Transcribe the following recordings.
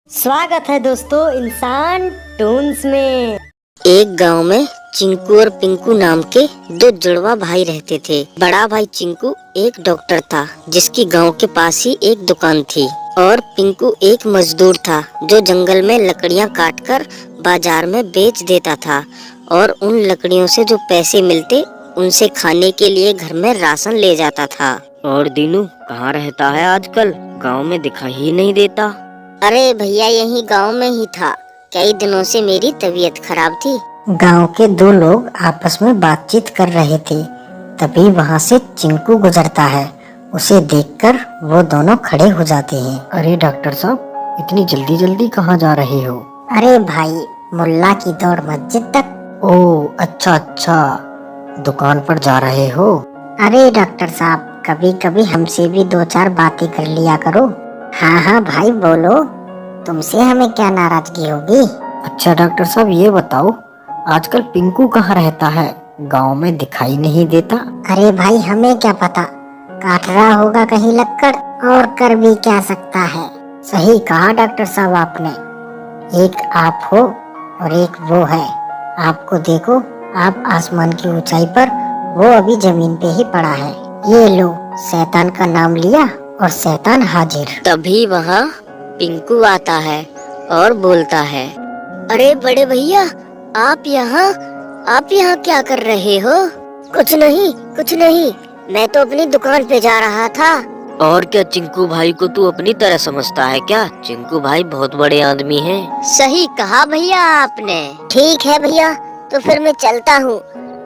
स्वागत है दोस्तों इंसान टून्स में। एक गांव में चिंकू और पिंकू नाम के दो जुड़वा भाई रहते थे। बड़ा भाई चिंकू एक डॉक्टर था जिसकी गांव के पास ही एक दुकान थी, और पिंकू एक मजदूर था जो जंगल में लकड़ियां काटकर बाजार में बेच देता था, और उन लकड़ियों से जो पैसे मिलते उनसे खाने के लिए घर में राशन ले जाता था। और दीनू कहाँ रहता है आजकल? गांव में दिखाई ही नहीं देता। अरे भैया, यही गांव में ही था। कई दिनों से मेरी तबीयत खराब थी। गांव के दो लोग आपस में बातचीत कर रहे थे, तभी वहां से चिंकू गुजरता है। उसे देखकर वो दोनों खड़े हो जाते हैं। अरे डॉक्टर साहब, इतनी जल्दी जल्दी कहाँ जा रहे हो? अरे भाई, मुल्ला की दौड़ मस्जिद तक। ओह अच्छा, दुकान पर जा रहे हो? अरे डॉक्टर साहब, कभी कभी हमसे भी दो चार बातें कर लिया करो। हाँ भाई बोलो, तुमसे हमें क्या नाराजगी होगी। अच्छा डॉक्टर साहब, ये बताओ आजकल पिंकू कहाँ रहता है? गांव में दिखाई नहीं देता। अरे भाई, हमें क्या पता, काट रहा होगा कहीं लक्कड़, और कर भी क्या सकता है। सही कहा डॉक्टर साहब आपने। एक आप हो और एक वो है। आपको देखो, आप आसमान की ऊंचाई पर, वो अभी जमीन पे ही पड़ा है। ये लो, शैतान का नाम लिया और शैतान हाजिर। तभी वहाँ पिंकू आता है और बोलता है, अरे बड़े भैया, आप यहाँ क्या कर रहे हो? कुछ नहीं, मैं तो अपनी दुकान पे जा रहा था। और क्या, चिंकू भाई को तू अपनी तरह समझता है क्या? चिंकू भाई बहुत बड़े आदमी हैं। सही कहा भैया आपने। ठीक है भैया, तो फिर मैं चलता हूँ।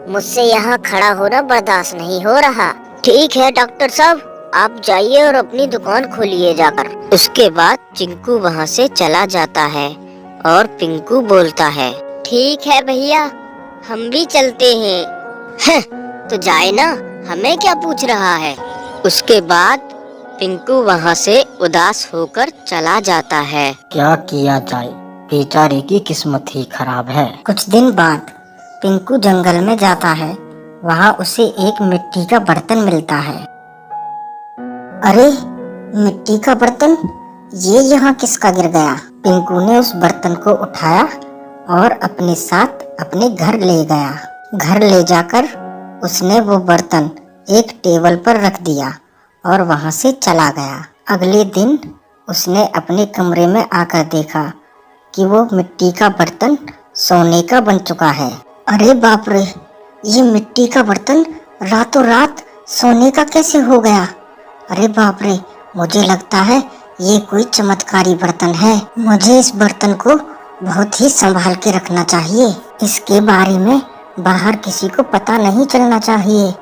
मुझसे यहाँ खड़ा होना बर्दाश्त नहीं हो रहा। ठीक है डॉक्टर साहब, आप जाइए और अपनी दुकान खोलिए जाकर। उसके बाद चिंकू वहाँ से चला जाता है और पिंकू बोलता है, ठीक है भैया, हम भी चलते हैं। तो जाए ना, हमें क्या पूछ रहा है। उसके बाद पिंकू वहाँ से उदास होकर चला जाता है। क्या किया जाए, बेचारे की किस्मत ही खराब है। कुछ दिन बाद पिंकू जंगल में जाता है। वहाँ उसे एक मिट्टी का बर्तन मिलता है। अरे, मिट्टी का बर्तन, ये यहाँ किसका गिर गया? पिंकू ने उस बर्तन को उठाया और अपने साथ अपने घर ले गया। घर ले जाकर उसने वो बर्तन एक टेबल पर रख दिया और वहाँ से चला गया। अगले दिन उसने अपने कमरे में आकर देखा कि वो मिट्टी का बर्तन सोने का बन चुका है। अरे बाप रे, ये मिट्टी का बर्तन रातों रात सोने का कैसे हो गया? अरे बाप रे, मुझे लगता है ये कोई चमत्कारी बर्तन है। मुझे इस बर्तन को बहुत ही संभाल के रखना चाहिए। इसके बारे में बाहर किसी को पता नहीं चलना चाहिए।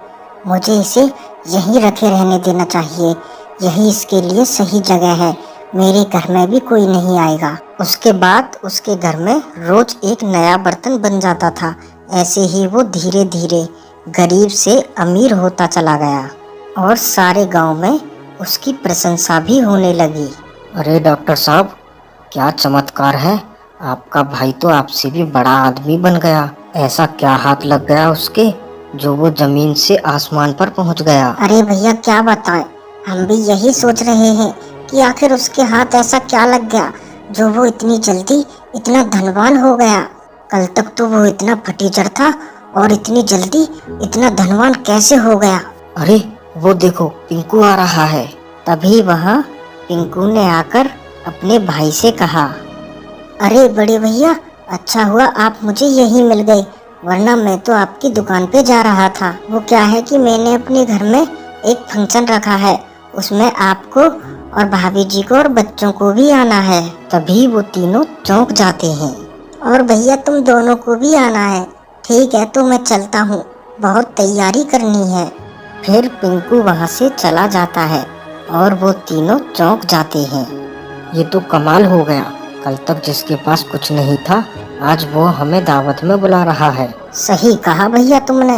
मुझे इसे यहीं रखे रहने देना चाहिए। यही इसके लिए सही जगह है। मेरे घर में भी कोई नहीं आएगा। उसके बाद उसके घर में रोज एक नया बर्तन बन जाता था। ऐसे ही वो धीरे धीरे गरीब से अमीर होता चला गया और सारे गांव में उसकी प्रशंसा भी होने लगी। अरे डॉक्टर साहब, क्या चमत्कार है! आपका भाई तो आपसे भी बड़ा आदमी बन गया। ऐसा क्या हाथ लग गया उसके जो वो जमीन से आसमान पर पहुंच गया? अरे भैया, क्या बताएं, हम भी यही सोच रहे हैं कि आखिर उसके हाथ ऐसा क्या लग गया जो वो इतनी जल्दी इतना धनवान हो गया। कल तक तो वो इतना फटीचर था, और इतनी जल्दी इतना धनवान कैसे हो गया? अरे वो देखो, पिंकू आ रहा है। तभी वहाँ पिंकू ने आकर अपने भाई से कहा, अरे बड़े भैया, अच्छा हुआ आप मुझे यहीं मिल गए, वरना मैं तो आपकी दुकान पे जा रहा था। वो क्या है कि मैंने अपने घर में एक फंक्शन रखा है, उसमें आपको और भाभी जी को और बच्चों को भी आना है। तभी वो तीनों चौंक जाते हैं। और भैया, तुम दोनों को भी आना है? ठीक है, तो मैं चलता हूँ, बहुत तैयारी करनी है। फिर पिंकू वहाँ से चला जाता है और वो तीनों चौंक जाते हैं। ये तो कमाल हो गया। कल तक जिसके पास कुछ नहीं था, आज वो हमें दावत में बुला रहा है। सही कहा भैया तुमने,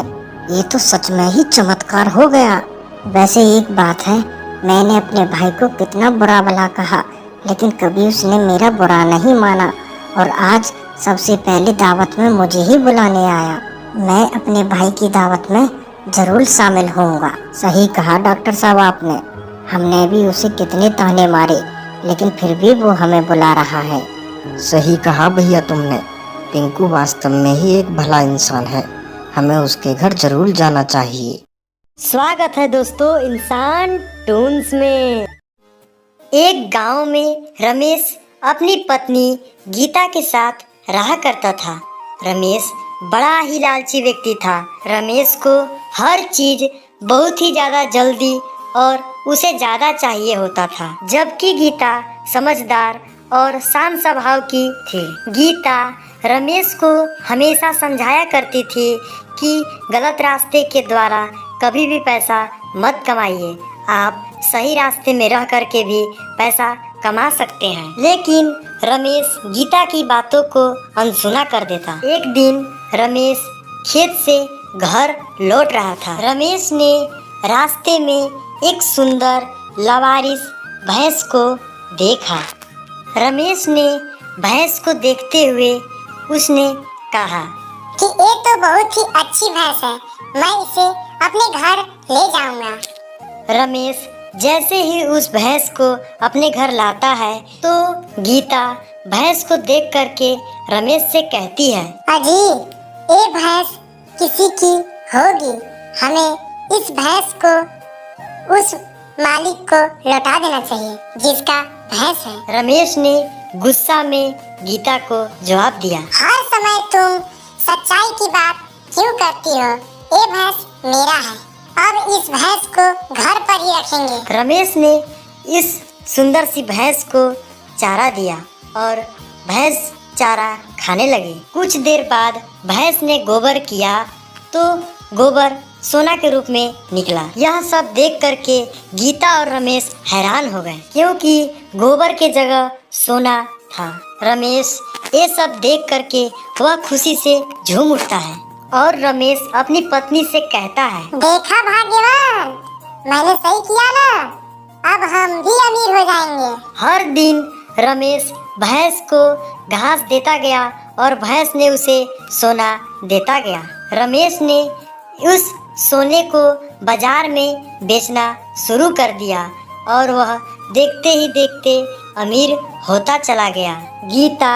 ये तो सच में ही चमत्कार हो गया। वैसे एक बात है, मैंने अपने भाई को कितना बुरा भला कहा, लेकिन कभी उसने मेरा बुरा नहीं माना, और आज सबसे पहले दावत में मुझे ही बुलाने आया। मैं अपने भाई की दावत में जरूर शामिल होऊंगा। सही कहा डॉक्टर साहब आपने। हमने भी उसे कितने ताने मारे, लेकिन फिर भी वो हमें बुला रहा है। सही कहा भैया तुमने। पिंकू वास्तव में ही एक भला इंसान है। हमें उसके घर जरूर जाना चाहिए। स्वागत है दोस्तों इंसान टून्स में। एक गांव में रमेश अपनी पत्नी गीता के साथ रहा करता था। रमेश बड़ा ही लालची व्यक्ति था। रमेश को हर चीज बहुत ही ज्यादा जल्दी और उसे ज्यादा चाहिए होता था, जबकि गीता समझदार और शांत स्वभाव की थी। गीता रमेश को हमेशा समझाया करती थी कि गलत रास्ते के द्वारा कभी भी पैसा मत कमाइए, आप सही रास्ते में रह करके भी पैसा कमा सकते हैं। लेकिन रमेश गीता की बातों को अनसुना कर देता। एक दिन रमेश खेत से घर लौट रहा था। रमेश ने रास्ते में एक सुंदर लवारिस भैंस को देखा। रमेश ने भैंस को देखते हुए उसने कहा कि ये तो बहुत ही अच्छी भैंस है, मैं इसे अपने घर ले जाऊंगा। रमेश जैसे ही उस भैंस को अपने घर लाता है तो गीता भैंस को देख करके रमेश से कहती है, अजी ये भैंस किसी की होगी, हमें इस भैंस को उस मालिक को लौटा देना चाहिए जिसका भैंस है। रमेश ने गुस्सा में गीता को जवाब दिया, हर समय तुम सच्चाई की बात क्यों करती हो? ये भैंस मेरा है, अब इस भैंस को घर पर ही रखेंगे। रमेश ने इस सुंदर सी भैंस को चारा दिया और भैंस चारा खाने लगी। कुछ देर बाद भैंस ने गोबर किया तो गोबर सोना के रूप में निकला। यह सब देख करके गीता और रमेश हैरान हो गए, क्योंकि गोबर के जगह सोना था। रमेश ये सब देख करके वह खुशी से झूम उठता है और रमेश अपनी पत्नी से कहता है, देखा भाग्यवान, मैंने सही किया ना, अब हम भी अमीर हो जाएंगे। हर दिन रमेश भैंस को घास देता गया और भैंस ने उसे सोना देता गया। रमेश ने उस सोने को बाजार में बेचना शुरू कर दिया और वह देखते ही देखते अमीर होता चला गया। गीता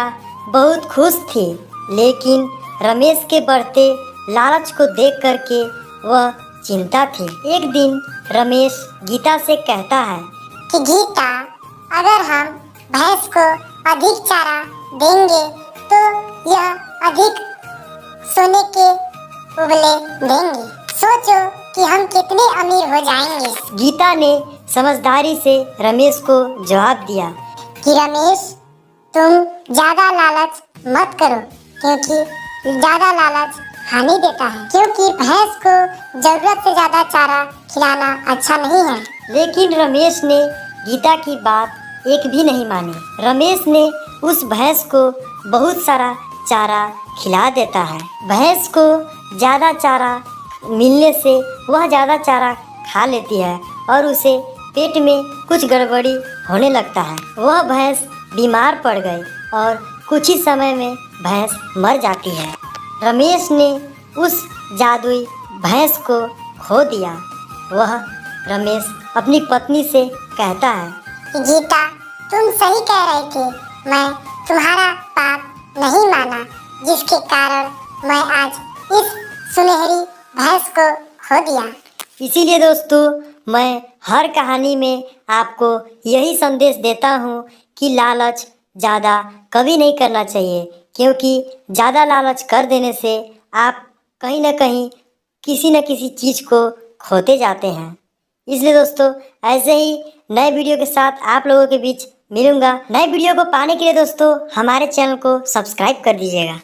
बहुत खुश थी, लेकिन रमेश के बढ़ते लालच को देख करके वह चिंता थी। एक दिन रमेश गीता से कहता है कि गीता, अगर हम भैंस को अधिक चारा देंगे तो यह अधिक सोने के उबले देंगे। सोचो कि हम कितने अमीर हो जाएंगे। गीता ने समझदारी से रमेश को जवाब दिया कि रमेश, तुम ज्यादा लालच मत करो, क्योंकि ज्यादा लालच हानि देता है, क्योंकि भैंस को जरूरत से ज्यादा चारा खिलाना अच्छा नहीं है। लेकिन रमेश ने गीता की बात एक भी नहीं मानी। रमेश ने उस भैंस को बहुत सारा चारा खिला देता है। भैंस को ज़्यादा चारा मिलने से वह ज़्यादा चारा खा लेती है और उसे पेट में कुछ गड़बड़ी होने लगता है। वह भैंस बीमार पड़ गई और कुछ ही समय में भैंस मर जाती है। रमेश ने उस जादुई भैंस को खो दिया। वह रमेश अपनी पत्नी से कहता है कि गीता, तुम सही कह रही थी, मैं तुम्हारा पाप नहीं माना, जिसके कारण मैं आज इस सुनहरी भैंस को खो दिया। इसीलिए दोस्तों, मैं हर कहानी में आपको यही संदेश देता हूँ कि लालच ज़्यादा कभी नहीं करना चाहिए, क्योंकि ज़्यादा लालच कर देने से आप कहीं ना कहीं किसी न किसी चीज़ को खोते जाते हैं। इसलिए दोस्तों, ऐसे ही नए वीडियो के साथ आप लोगों के बीच मिलूंगा। नए वीडियो को पाने के लिए दोस्तों हमारे चैनल को सब्सक्राइब कर दीजिएगा।